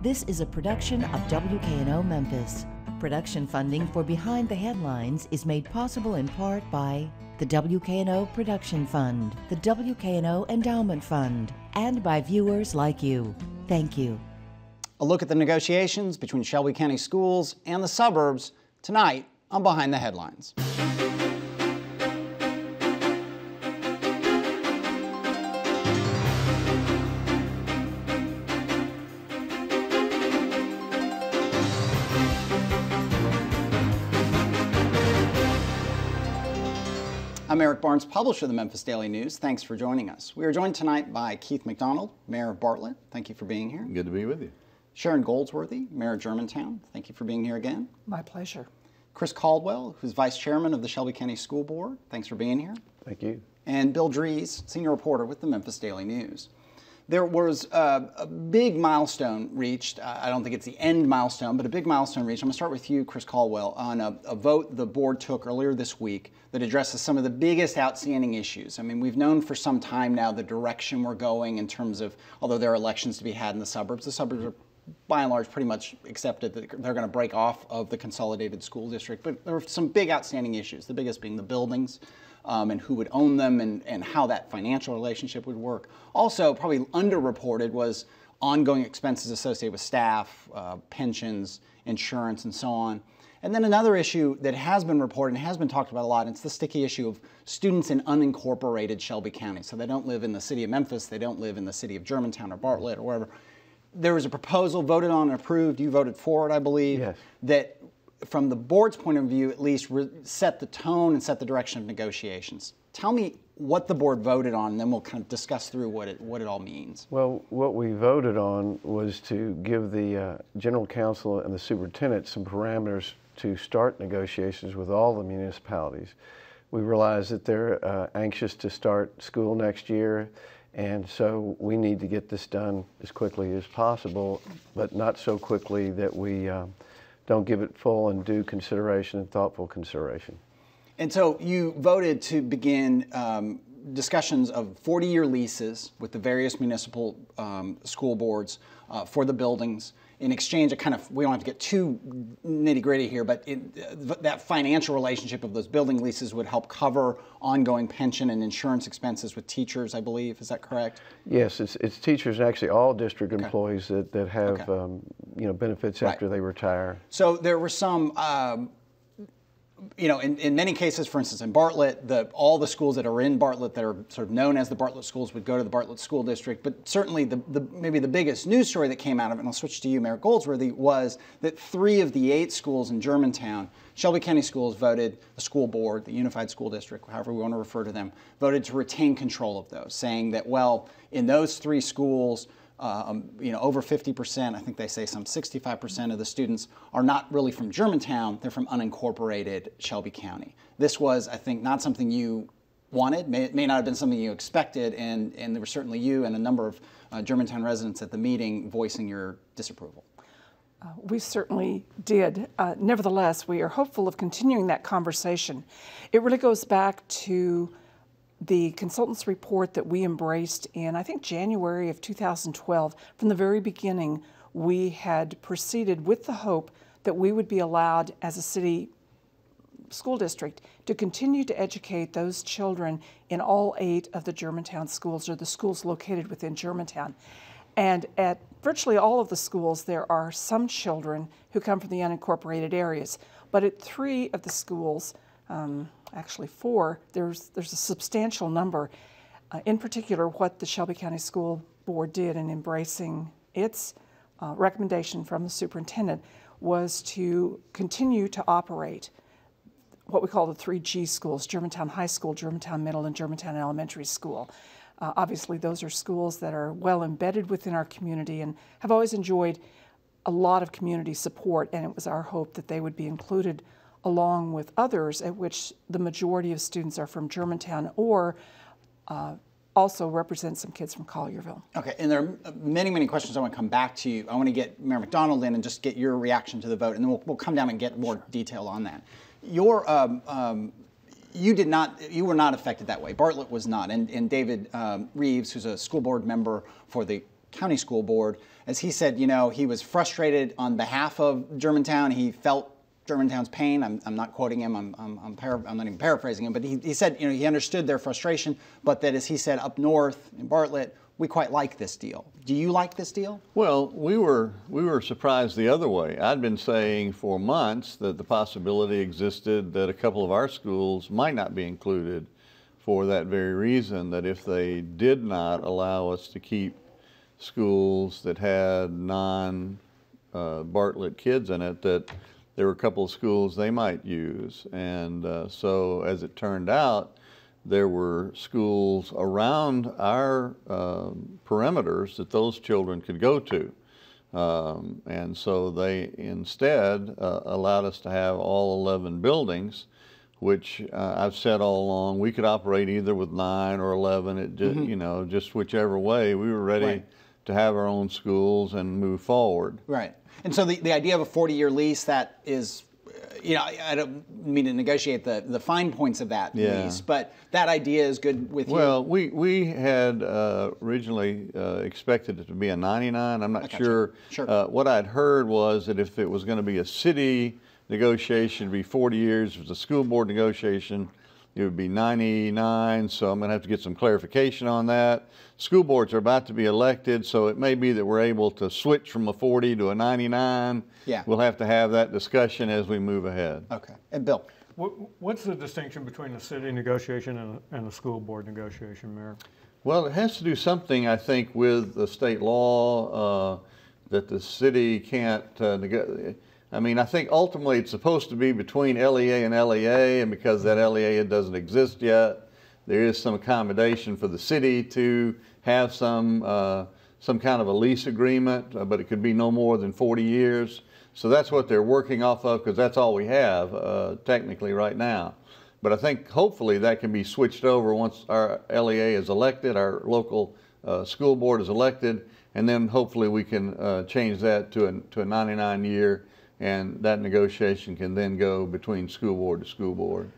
This is a production of WKNO Memphis. Production funding for Behind the Headlines is made possible in part by the WKNO Production Fund, the WKNO Endowment Fund, and by viewers like you. Thank you. A look at the negotiations between Shelby County Schools and the suburbs tonight on Behind the Headlines. I'm Eric Barnes, publisher of the Memphis Daily News. Thanks for joining us. We are joined tonight by Keith McDonald, Mayor of Bartlett. Thank you for being here. Good to be with you. Sharon Goldsworthy, Mayor of Germantown. Thank you for being here again. My pleasure. Chris Caldwell, who's Vice Chairman of the Shelby County School Board. Thanks for being here. Thank you. And Bill Dries, Senior Reporter with the Memphis Daily News. There was a big milestone reached. I don't think it's the end milestone, but a big milestone reached. I'm going to start with you, Chris Caldwell, on a vote the board took earlier this week that addresses some of the biggest outstanding issues. I mean, we've known for some time now the direction we're going in terms of, although there are elections to be had in the suburbs are by and large pretty much accepted that they're going to break off of the consolidated school district. But there are some big outstanding issues, the biggest being the buildings. And who would own them and how that financial relationship would work. Also, probably underreported was ongoing expenses associated with staff, pensions, insurance, and so on. And then another issue that has been reported and has been talked about a lot, and it's the sticky issue of students in unincorporated Shelby County. So they don't live in the city of Memphis, they don't live in the city of Germantown or Bartlett or wherever. There was a proposal voted on and approved, you voted for it, I believe, yes, that from the board's point of view, at least set the tone and set the direction of negotiations. Tell me what the board voted on, and then we'll kind of discuss through what it all means. Well, what we voted on was to give the general counsel and the superintendent some parameters to start negotiations with all the municipalities. We realize that they're anxious to start school next year, and so we need to get this done as quickly as possible, but not so quickly that we don't give it full and due consideration and thoughtful consideration. And so you voted to begin discussions of 40-year leases with the various municipal school boards for the buildings. In exchange, we don't have to get too nitty-gritty here, but that financial relationship of those building leases would help cover ongoing pension and insurance expenses with teachers, I believe. Is that correct? Yes, it's teachers, actually all district employees that have benefits after they retire. So there were some in many cases, for instance, in Bartlett, all the schools that are in Bartlett that are sort of known as the Bartlett schools would go to the Bartlett School District. But certainly maybe the biggest news story that came out of it, and I'll switch to you, Mayor Goldsworthy, was that 3 of the 8 schools in Germantown, Shelby County Schools voted, the school board, the Unified School District, however we want to refer to them, voted to retain control of those, saying that, well, in those 3 schools, over 50%, I think they say some 65% of the students are not really from Germantown, they're from unincorporated Shelby County. This was, I think, not something you wanted, it may not have been something you expected, and there were certainly you and a number of Germantown residents at the meeting voicing your disapproval. We certainly did. Nevertheless, we are hopeful of continuing that conversation. It really goes back to the consultant's report that we embraced in, I think, January of 2012. From the very beginning, we had proceeded with the hope that we would be allowed as a city school district to continue to educate those children in all 8 of the Germantown schools, or the schools located within Germantown. And at virtually all of the schools, there are some children who come from the unincorporated areas. But at 3 of the schools, actually 4, there's a substantial number. In particular, what the Shelby County School Board did in embracing its recommendation from the superintendent was to continue to operate what we call the 3 G schools: Germantown High School, Germantown Middle, and Germantown Elementary School. Obviously, those are schools that are well embedded within our community and have always enjoyed a lot of community support, and it was our hope that they would be included along with others at which the majority of students are from Germantown, or also represent some kids from Collierville. Okay, and there are many, many questions I want to come back to you. I want to get Mayor McDonald in and just get your reaction to the vote, and then we'll come down and get more detail on that. Your you were not affected that way. Bartlett was not, and David Reeves, who's a school board member for the County School Board, as he said, you know, he was frustrated on behalf of Germantown. He felt Germantown's pain. I'm not quoting him. I'm not even paraphrasing him, but he said, you know, he understood their frustration, but that, as he said, up north in Bartlett, we quite like this deal. Do you like this deal? Well, we were surprised the other way. I'd been saying for months that the possibility existed that a couple of our schools might not be included for that very reason, that if they did not allow us to keep schools that had non-Bartlett kids in it, that there were a couple of schools they might use. And so as it turned out, there were schools around our perimeters that those children could go to. And so they instead allowed us to have all 11 buildings, which I've said all along, we could operate either with 9 or 11, it just, you know, just whichever way. We were ready to have our own schools and move forward. Right. And so the idea of a 40-year lease, that is, you know, I don't mean to negotiate the fine points of that lease, but that idea is good with you. Well, we had originally expected it to be a 99. I'm not sure. Sure. What I'd heard was that if it was going to be a city negotiation, it'd be 40 years. If it was a school board negotiation, it would be 99. So I'm going to have to get some clarification on that. School boards are about to be elected, so it may be that we're able to switch from a 40 to a 99. Yeah. We'll have to have that discussion as we move ahead. Okay. And Bill? What's the distinction between a city negotiation and a school board negotiation, Mayor? Well, it has to do something, I think, with the state law that the city can't negotiate. I mean, I think ultimately it's supposed to be between LEA and LEA, and because that LEA doesn't exist yet, there is some accommodation for the city to have some kind of a lease agreement, but it could be no more than 40 years. So that's what they're working off of, because that's all we have technically right now. But I think hopefully that can be switched over once our LEA is elected, our local school board is elected, and then hopefully we can change that to a 99-year, and that negotiation can then go between school board to school board.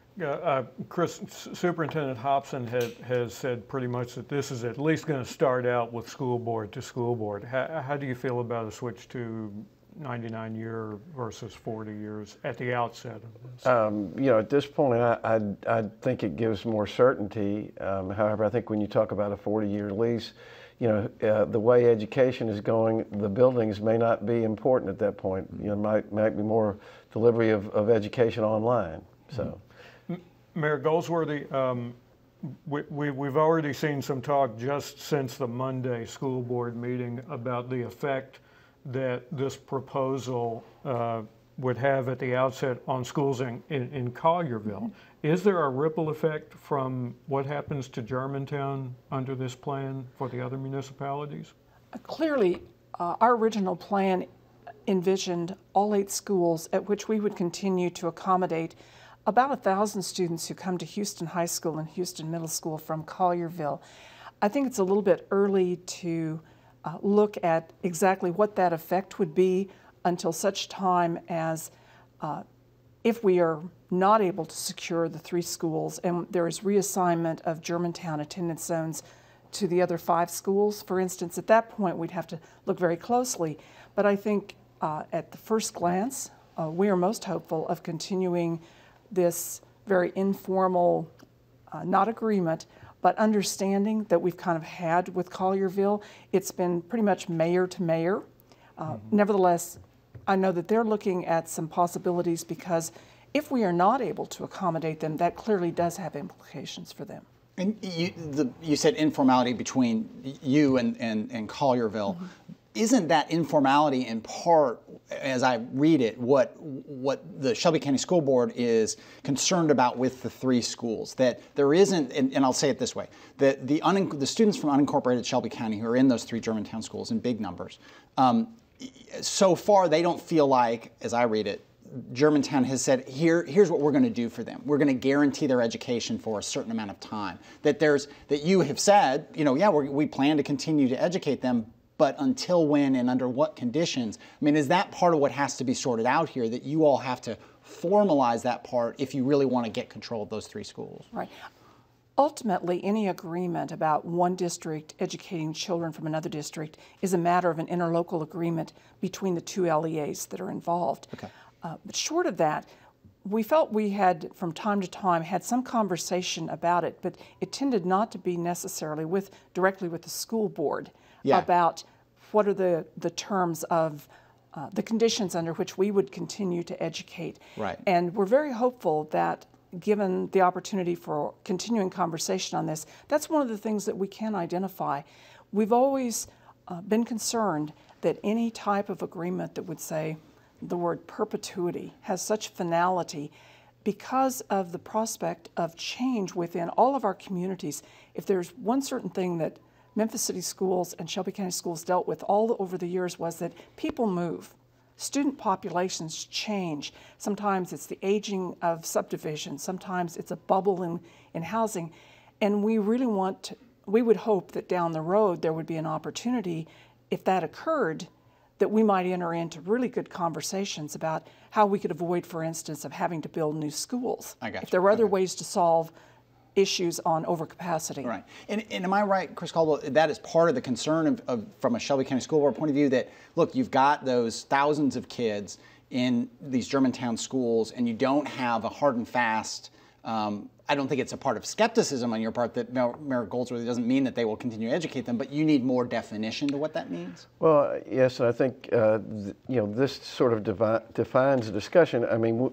Chris, Superintendent Hobson has said pretty much that this is at least going to start out with school board to school board. How do you feel about a switch to 99-year versus 40 years at the outset of this? You know, at this point, I think it gives more certainty. However, I think when you talk about a 40-year lease, you know, the way education is going, the buildings may not be important at that point. You know, might be more delivery of education online. So, Mayor Goldsworthy, we've already seen some talk just since the Monday school board meeting about the effect that this proposal would have at the outset on schools in Collierville. Is there a ripple effect from what happens to Germantown under this plan for the other municipalities? Clearly, our original plan envisioned all 8 schools at which we would continue to accommodate about 1,000 students who come to Houston High School and Houston Middle School from Collierville. I think it's a little bit early to look at exactly what that effect would be until such time as if we are not able to secure the 3 schools and there is reassignment of Germantown attendance zones to the other 5 schools, for instance. At that point, we'd have to look very closely. But I think at the first glance, we are most hopeful of continuing this very informal, not agreement, but understanding that we've kind of had with Collierville. It's been pretty much mayor to mayor. Nevertheless, I know that they're looking at some possibilities, because if we are not able to accommodate them, that clearly does have implications for them. And you said informality between you and Collierville. Isn't that informality in part, as I read it, what the Shelby County School Board is concerned about with the 3 schools? That there isn't, and I'll say it this way, that the students from unincorporated Shelby County who are in those 3 Germantown schools in big numbers, so far they don't feel like, as I read it, Germantown has said, here's what we're going to do for them. We're going to guarantee their education for a certain amount of time. That you have said, you know, yeah, we plan to continue to educate them, but until when and under what conditions? I mean, is that part of what has to be sorted out here, that you all have to formalize that part if you really want to get control of those 3 schools? Right. Ultimately, any agreement about one district educating children from another district is a matter of an interlocal agreement between the two LEAs that are involved. Okay. But short of that, we felt we had, from time to time, had some conversation about it, but it tended not to be necessarily directly with the school board about what are the terms of the conditions under which we would continue to educate. Right. And we're very hopeful that, given the opportunity for continuing conversation on this, that's one of the things that we can identify. We've always been concerned that any type of agreement that would say the word perpetuity has such finality, because of the prospect of change within all of our communities. If there's one certain thing that Memphis City Schools and Shelby County Schools dealt with all over the years, was that people move. Student populations change. Sometimes it's the aging of subdivisions, sometimes it's a bubble in housing. And we really we would hope that down the road there would be an opportunity, if that occurred, that we might enter into really good conversations about how we could avoid, for instance, of having to build new schools. I got you. If there were other ways to solve issues on overcapacity. Right. And am I right, Chris Caldwell, that is part of the concern from a Shelby County School Board point of view, that, look, you've got those thousands of kids in these Germantown schools, and you don't have a hard and fast, I don't think it's a part of skepticism on your part that Mayor Goldsworthy doesn't mean that they will continue to educate them, but you need more definition to what that means? Well, yes, and I think this sort of defines the discussion. I mean,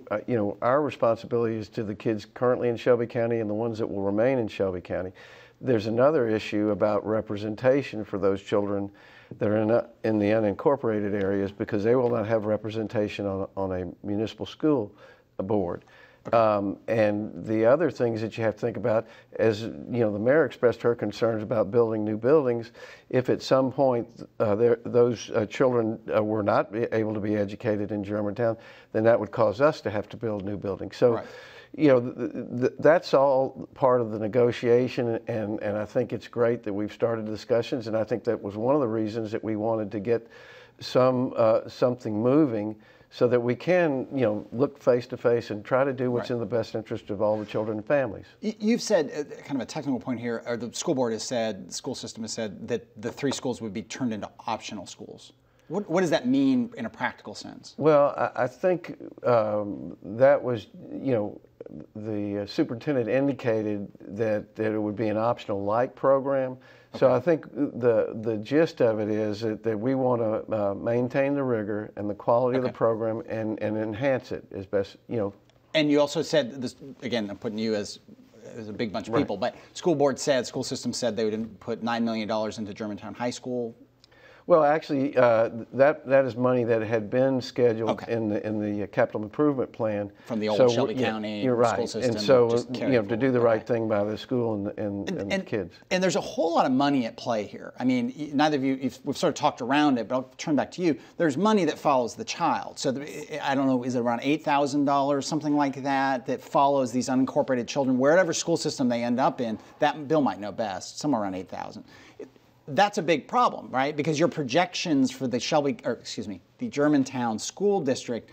our responsibility is to the kids currently in Shelby County and the ones that will remain in Shelby County. There's another issue about representation for those children that are in the unincorporated areas, because they will not have representation on a municipal school board. And the other things that you have to think about, as the mayor expressed her concerns about building new buildings, if at some point those children were not able to be educated in Germantown, then that would cause us to have to build new buildings. So, right. That's all part of the negotiation, and I think it's great that we've started discussions, and I think that was one of the reasons that we wanted to get something moving, so that we can, look face to face and try to do what's in the best interest of all the children and families. You've said, kind of a technical point here, or the school board has said, the school system has said, that the 3 schools would be turned into optional schools. What does that mean in a practical sense? Well, I think that was, the superintendent indicated that it would be an optional like program. So I think the gist of it is that we want to maintain the rigor and the quality of the program and enhance it as best, And you also said, this again, I'm putting you as a big bunch of people, but school system said they would put $9 million into Germantown High School. Well, actually, that is money that had been scheduled in the capital improvement plan from the old Shelby County school system. And so, to do the right thing by the school and the kids. And there's a whole lot of money at play here. I mean, neither of you, we've sort of talked around it, but I'll turn back to you. There's money that follows the child. So I don't know, is it around $8,000, something like that follows these unincorporated children, wherever school system they end up in? That Bill might know best, somewhere around $8,000. That's a big problem, right? Because your projections for the the Germantown school district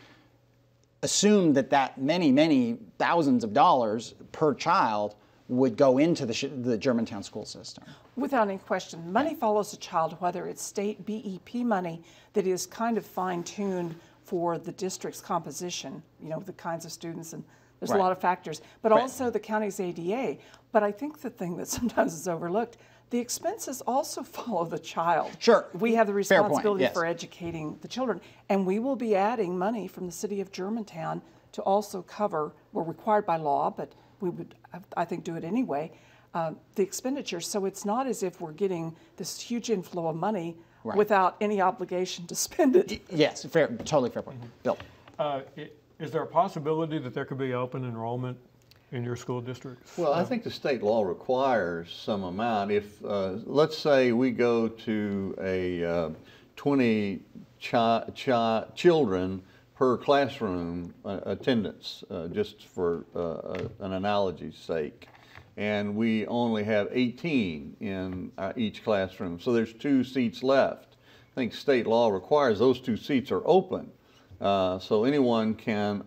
assume that many thousands of dollars per child would go into the Germantown school system. Without any question. Money follows the child, whether it's state BEP money that is kind of fine-tuned for the district's composition, the kinds of students, and there's a lot of factors, but also the county's ADA. But I think the thing that sometimes is overlooked, the expenses also follow the child. Sure. We have the responsibility for educating the children, and we will be adding money from the city of Germantown to also cover, we're required by law, but we would, I think, do it anyway, the expenditures. So it's not as if we're getting this huge inflow of money without any obligation to spend it. Yes, totally fair point. Bill. Is there a possibility that there could be open enrollment in your school districts? Well, I think the state law requires some amount. If, let's say we go to a 20 children per classroom attendance, just for an analogy's sake, and we only have 18 in each classroom, so there's 2 seats left. I think state law requires those 2 seats are open, so anyone can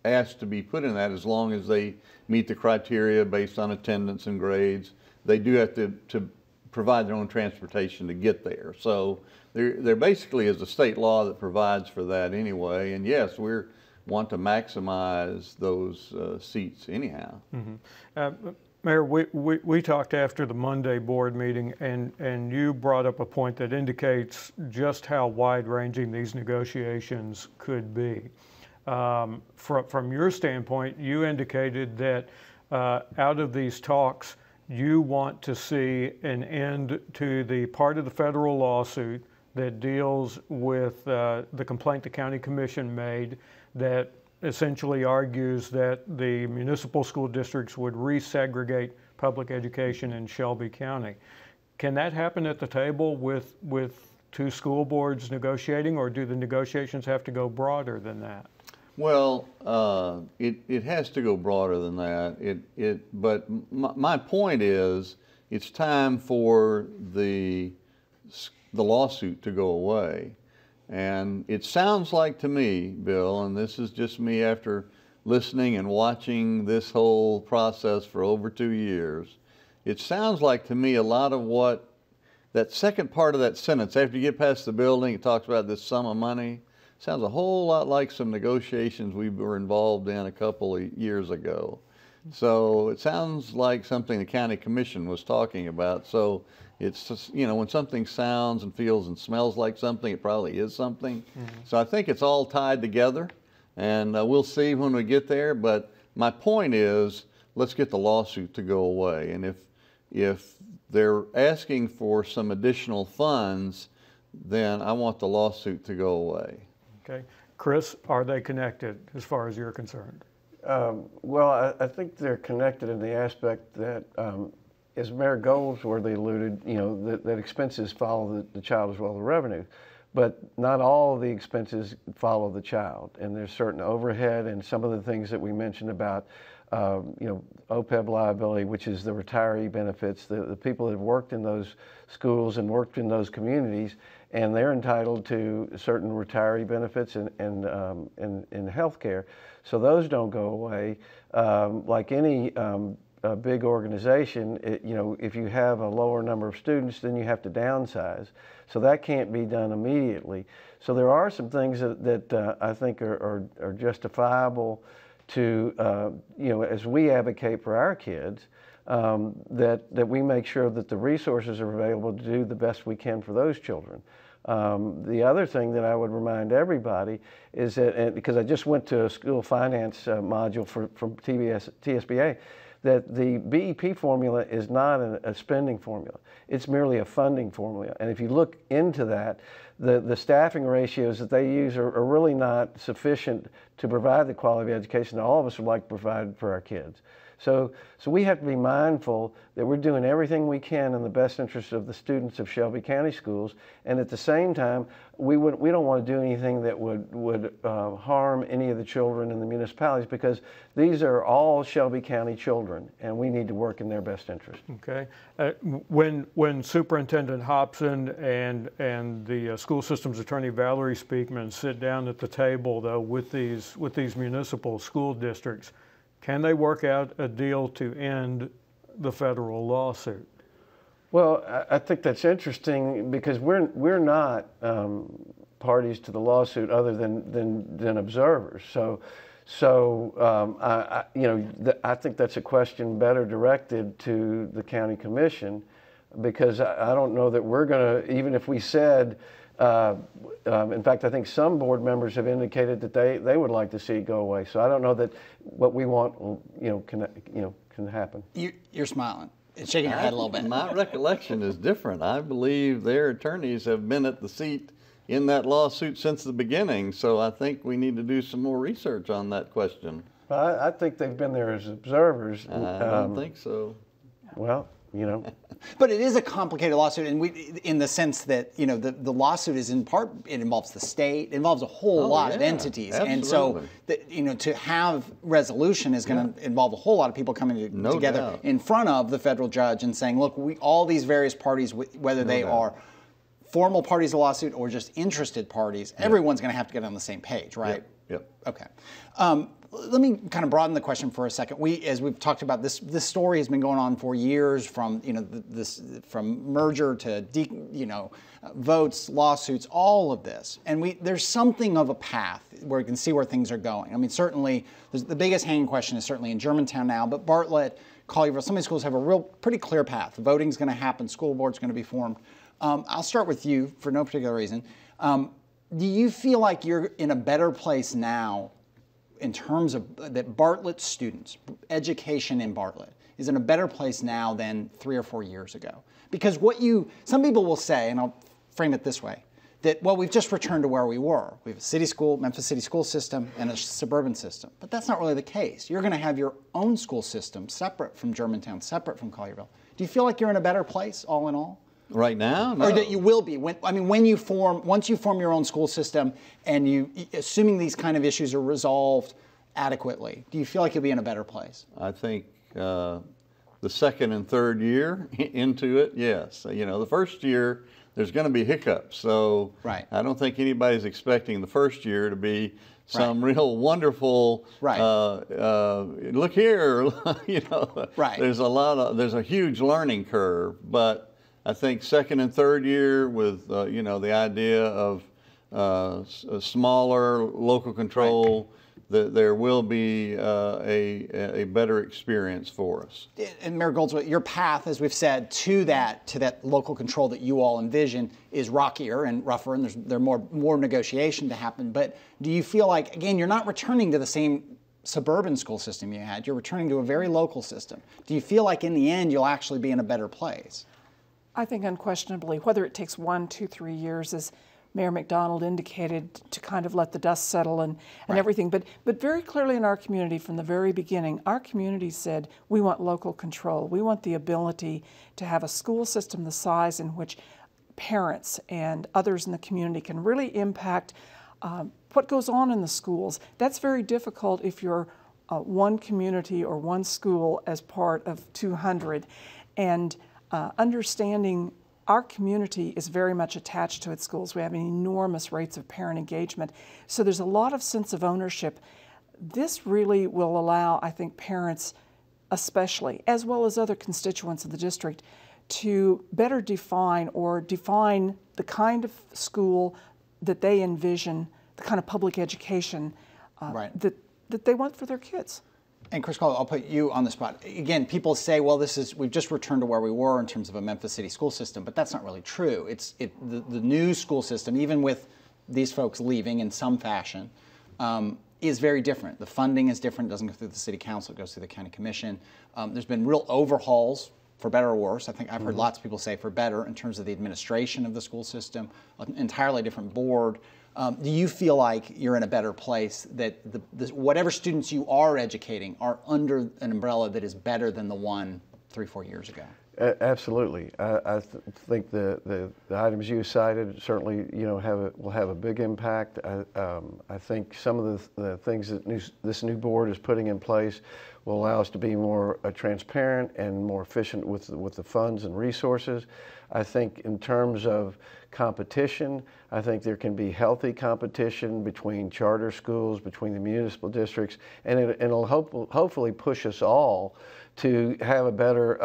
asked to be put in that as long as they meet the criteria based on attendance and grades. They do have to provide their own transportation to get there. So there basically is a state law that provides for that anyway. And yes, we want to maximize those seats anyhow. Mm-hmm. Mayor, we talked after the Monday board meeting, and you brought up a point that indicates just how wide-ranging these negotiations could be. From your standpoint, you indicated that out of these talks, you want to see an end to the part of the federal lawsuit that deals with the complaint the county commission made that essentially argues that the municipal school districts would resegregate public education in Shelby County. Can that happen at the table with two school boards negotiating, or do the negotiations have to go broader than that? Well, it has to go broader than that. But my point is, it's time for the lawsuit to go away. And it sounds like to me, Bill, and this is just me after listening and watching this whole process for over 2 years, it sounds like to me a lot of what that second part of that sentence, after you get past the building, it talks about this sum of money, sounds a whole lot like some negotiations we were involved in a couple of years ago. So it sounds like something the county commission was talking about. So it's just, you know, when something sounds and feels and smells like something, it probably is something. Mm-hmm. So I think it's all tied together, and we'll see when we get there. But my point is, let's get the lawsuit to go away. And if they're asking for some additional funds, then I want the lawsuit to go away. Okay. Chris, are they connected as far as you're concerned? Well, I think they're connected in the aspect that, as Mayor Goldsworthy alluded, you know, that expenses follow the child as well as the revenue. But not all of the expenses follow the child. And there's certain overhead and some of the things that we mentioned about, you know, OPEB liability, which is the retiree benefits, the people that have worked in those schools and worked in those communities, and they're entitled to certain retiree benefits and health care. So those don't go away. Like any big organization, you know, if you have a lower number of students, then you have to downsize. So that can't be done immediately. So there are some things that I think are justifiable to, you know, as we advocate for our kids, that we make sure that the resources are available to do the best we can for those children. The other thing that I would remind everybody is that, and because I just went to a school finance module from TSBA, that the BEP formula is not a spending formula. It's merely a funding formula. And if you look into that, the staffing ratios that they use are really not sufficient to provide the quality of education that all of us would like to provide for our kids. So we have to be mindful that we're doing everything we can in the best interest of the students of Shelby County Schools, and at the same time, we don't want to do anything that would harm any of the children in the municipalities, because these are all Shelby County children, and we need to work in their best interest. Okay. When Superintendent Hobson and the school systems attorney Valerie Speakman sit down at the table, though, with these municipal school districts, can they work out a deal to end the federal lawsuit? Well, I think that's interesting, because we're not parties to the lawsuit other than observers. So you know, I think that's a question better directed to the county commission, because I don't know that we're going to, even if we said. In fact, I think some board members have indicated that they would like to see it go away. So I don't know that what we want, can happen. You're smiling and shaking your head a little bit. My recollection is different. I believe their attorneys have been at the seat in that lawsuit since the beginning. So I think we need to do some more research on that question. I think they've been there as observers. I don't think so. Well, you know. But it is a complicated lawsuit, and in the sense that, you know, the lawsuit is in part, it involves the state, it involves a whole lot of entities, absolutely. And so you know, to have resolution is going to involve a whole lot of people coming together in front of the federal judge and saying, look, all these various parties, whether they are formal parties to the lawsuit or just interested parties, everyone's going to have to get on the same page, right? Yep. Okay. let me kind of broaden the question for a second. As we've talked about, this story has been going on for years, from from merger to votes, lawsuits, all of this, and there's something of a path where we can see where things are going. I mean, certainly the biggest hanging question is certainly in Germantown now, but Bartlett, Collierville, some of these schools have a pretty clear path. Voting's going to happen, school board's going to be formed. I'll start with you for no particular reason. Do you feel like you're in a better place now in terms of that Bartlett students, education in Bartlett, is in a better place now than 3 or 4 years ago? Because some people will say, and I'll frame it this way, that, well, we've just returned to where we were. We have a city school, Memphis City school system, and a suburban system. But that's not really the case. You're going to have your own school system separate from Germantown, separate from Collierville. Do you feel like you're in a better place, all in all? Right now? No. Or that you will be? Once you form your own school system, and assuming these kind of issues are resolved adequately, do you feel like you'll be in a better place? I think the second and third year into it, yes. The first year, there's going to be hiccups. So right. I don't think anybody's expecting the first year to be some real wonderful, look here, Right. There's a huge learning curve. But I think second and third year with, the idea of a smaller local control, there will be a better experience for us. And Mayor Goldsworthy, your path, as we've said, to that local control that you all envision is rockier and rougher, and there's more negotiation to happen. But do you feel like, again, you're not returning to the same suburban school system you had, you're returning to a very local system. Do you feel like in the end you'll actually be in a better place? I think unquestionably, whether it takes 1, 2, 3 years, as Mayor McDonald indicated, to kind of let the dust settle and everything. But very clearly in our community from the very beginning, our community said we want local control. We want the ability to have a school system the size in which parents and others in the community can really impact what goes on in the schools. That's very difficult if you're one community or one school as part of 200. And understanding our community is very much attached to its schools. We have enormous rates of parent engagement. So there's a lot of sense of ownership. This really will allow, I think, parents especially, as well as other constituents of the district, to better define the kind of school that they envision, the kind of public education that they want for their kids. And Chris Caldwell, I'll put you on the spot. Again, people say, well, we've just returned to where we were in terms of a Memphis City school system, but that's not really true. The new school system, even with these folks leaving in some fashion, is very different. The funding is different. It doesn't go through the city council. It goes through the county commission. There's been real overhauls, for better or worse. I think I've heard lots of people say for better in terms of the administration of the school system, an entirely different board. Do you feel like you're in a better place, that whatever students you are educating are under an umbrella that is better than the one 3 or 4 years ago? Absolutely. I think the items you cited certainly will have a big impact. I think some of the things that this new board is putting in place will allow us to be more transparent and more efficient with the funds and resources. I think in terms of competition, I think there can be healthy competition between charter schools, between the municipal districts, and it'll hopefully push us all to have a better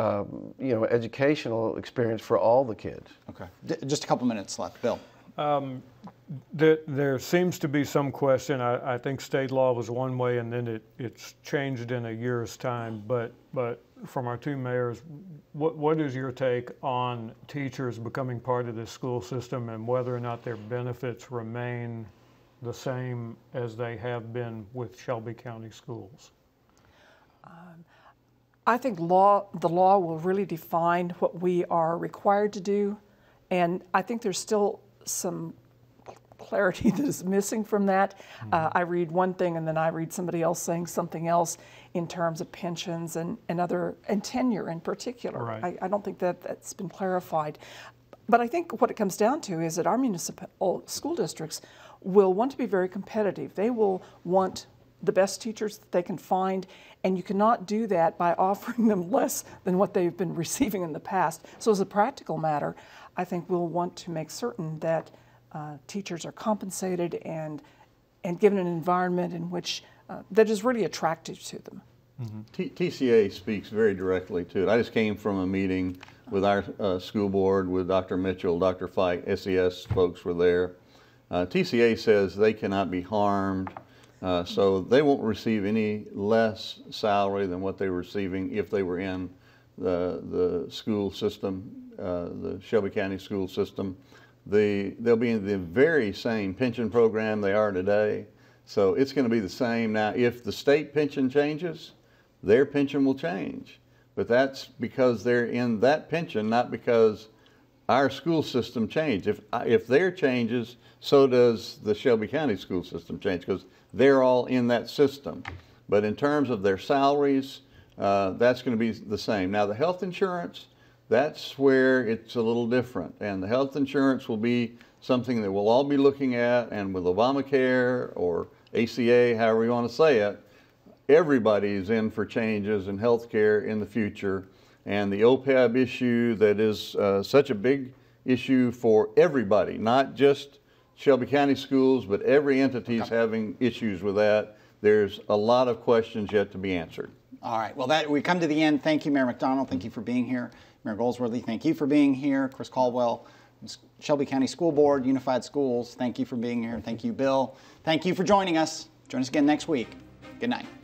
educational experience for all the kids. Okay. Just a couple minutes left. Bill. There seems to be some question. I think state law was one way, and then it's changed in a year's time. But from our two mayors, what is your take on teachers becoming part of this school system, and whether or not their benefits remain the same as they have been with Shelby County schools? I think the law will really define what we are required to do, and I think there's still some clarity that is missing from that. I read one thing and then I read somebody else saying something else in terms of pensions and tenure in particular. Right. I don't think that's been clarified. But I think what it comes down to is that our municipal school districts will want to be very competitive. They will want the best teachers that they can find, and you cannot do that by offering them less than what they've been receiving in the past. So as a practical matter, I think we'll want to make certain that teachers are compensated and given an environment in which that is really attractive to them. TCA speaks very directly to it. I just came from a meeting with our school board with Dr. Mitchell, Dr. Fike, SES folks were there. TCA says they cannot be harmed, so they won't receive any less salary than what they were receiving if they were in the school system, the Shelby County school system. They'll be in the very same pension program they are today, so it's going to be the same. Now, if the state pension changes, their pension will change, but that's because they're in that pension, not because our school system changed. If their changes, so does the Shelby County school system change, because they're all in that system. But in terms of their salaries, that's going to be the same. Now, the health insurance, that's where it's a little different, and the health insurance will be something that we'll all be looking at, and with Obamacare or ACA, however you want to say it, everybody's in for changes in health care in the future. And the OPEB issue that is such a big issue for everybody, not just Shelby County schools, but every entity's having issues with that. There's a lot of questions yet to be answered. All right, well, we come to the end. Thank you, Mayor McDonald. Thank you for being here. Mayor Goldsworthy, thank you for being here. Chris Caldwell, Shelby County School Board, Unified Schools, thank you for being here. Thank you, Bill. Thank you for joining us. Join us again next week. Good night.